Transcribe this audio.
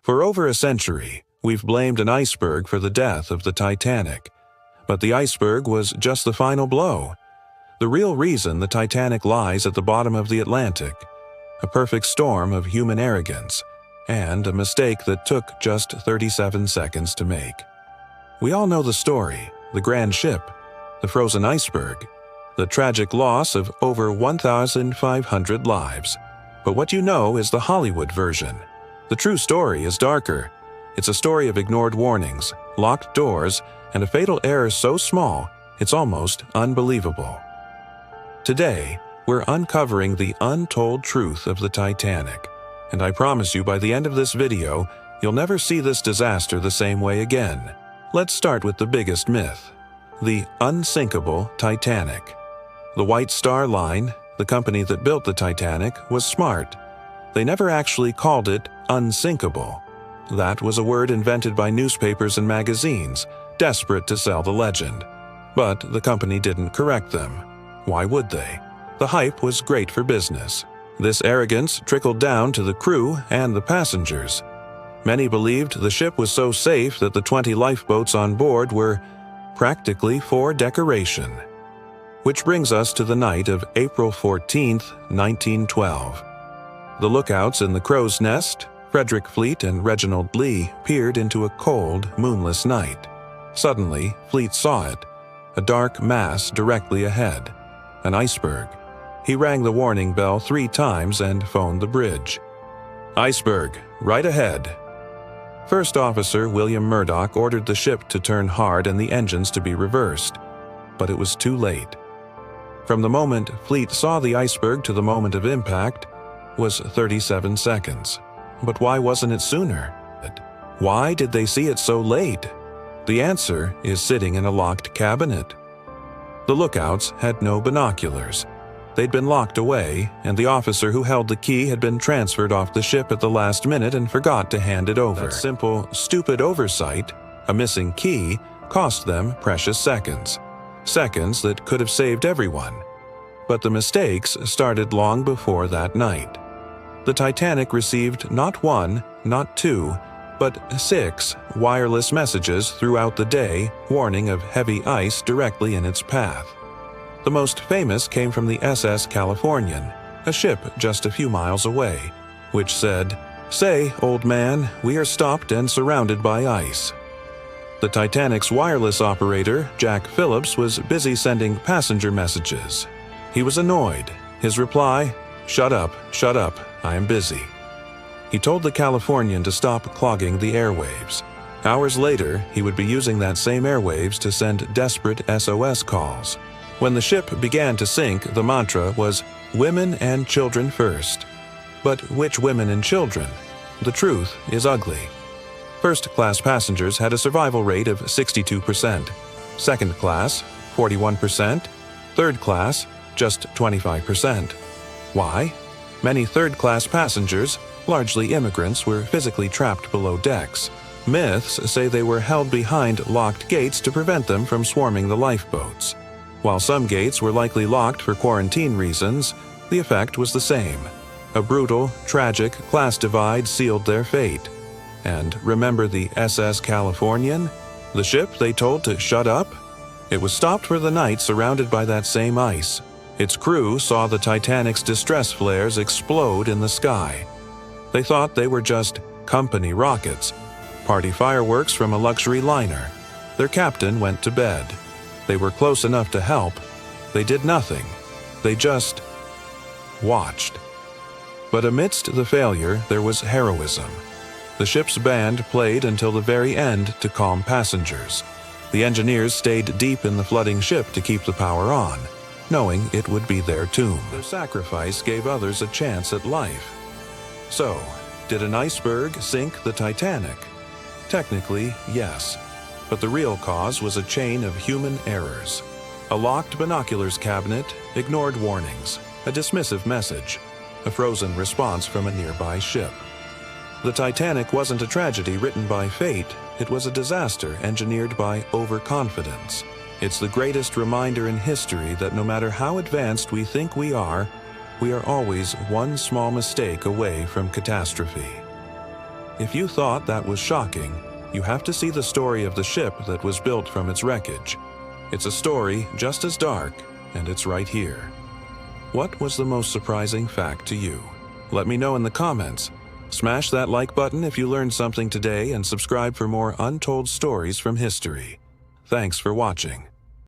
For over a century, we've blamed an iceberg for the death of the Titanic. But the iceberg was just the final blow. The real reason the Titanic lies at the bottom of the Atlantic, a perfect storm of human arrogance, and a mistake that took just 37 seconds to make. We all know the story, the grand ship, the frozen iceberg, the tragic loss of over 1,500 lives. But what you know is the Hollywood version. The true story is darker. It's a story of ignored warnings, locked doors, and a fatal error so small, it's almost unbelievable. Today, we're uncovering the untold truth of the Titanic, and I promise you by the end of this video, you'll never see this disaster the same way again. Let's start with the biggest myth, the unsinkable Titanic. The White Star Line, the company that built the Titanic, was smart. They never actually called it unsinkable. That was a word invented by newspapers and magazines, desperate to sell the legend. But the company didn't correct them. Why would they? The hype was great for business. This arrogance trickled down to the crew and the passengers. Many believed the ship was so safe that the 20 lifeboats on board were practically for decoration. Which brings us to the night of April 14, 1912. The lookouts in the Crow's Nest, Frederick Fleet and Reginald Lee, peered into a cold, moonless night. Suddenly, Fleet saw it, a dark mass directly ahead, an iceberg. He rang the warning bell 3 times and phoned the bridge. "Iceberg, right ahead." First Officer William Murdoch ordered the ship to turn hard and the engines to be reversed, but it was too late. From the moment Fleet saw the iceberg to the moment of impact was 37 seconds. But why wasn't it sooner? Why did they see it so late? The answer is sitting in a locked cabinet. The lookouts had no binoculars. They'd been locked away, and the officer who held the key had been transferred off the ship at the last minute and forgot to hand it over. That simple, stupid oversight, a missing key, cost them precious seconds. Seconds that could have saved everyone. But the mistakes started long before that night. The Titanic received not 1, not 2, but 6 wireless messages throughout the day warning of heavy ice directly in its path. The most famous came from the SS Californian, a ship just a few miles away, which said, "Say, old man, we are stopped and surrounded by ice." The Titanic's wireless operator, Jack Phillips, was busy sending passenger messages. He was annoyed. His reply, shut up, I am busy." He told the Californian to stop clogging the airwaves. Hours later, he would be using that same airwaves to send desperate SOS calls. When the ship began to sink, the mantra was, "Women and children first." But which women and children? The truth is ugly. First-class passengers had a survival rate of 62%, second class, 41%, third class, just 25%. Why? Many third-class passengers, largely immigrants, were physically trapped below decks. Myths say they were held behind locked gates to prevent them from swarming the lifeboats. While some gates were likely locked for quarantine reasons, the effect was the same. A brutal, tragic class divide sealed their fate. And remember the SS Californian? The ship they told to shut up? It was stopped for the night surrounded by that same ice. Its crew saw the Titanic's distress flares explode in the sky. They thought they were just company rockets, party fireworks from a luxury liner. Their captain went to bed. They were close enough to help. They did nothing. They just watched. But amidst the failure, there was heroism. The ship's band played until the very end to calm passengers. The engineers stayed deep in the flooding ship to keep the power on, knowing it would be their tomb. Their sacrifice gave others a chance at life. So, did an iceberg sink the Titanic? Technically, yes. But the real cause was a chain of human errors. A locked binoculars cabinet, ignored warnings, a dismissive message, a frozen response from a nearby ship. The Titanic wasn't a tragedy written by fate, it was a disaster engineered by overconfidence. It's the greatest reminder in history that no matter how advanced we think we are always one small mistake away from catastrophe. If you thought that was shocking, you have to see the story of the ship that was built from its wreckage. It's a story just as dark, and it's right here. What was the most surprising fact to you? Let me know in the comments. Smash that like button if you learned something today and subscribe for more untold stories from history. Thanks for watching.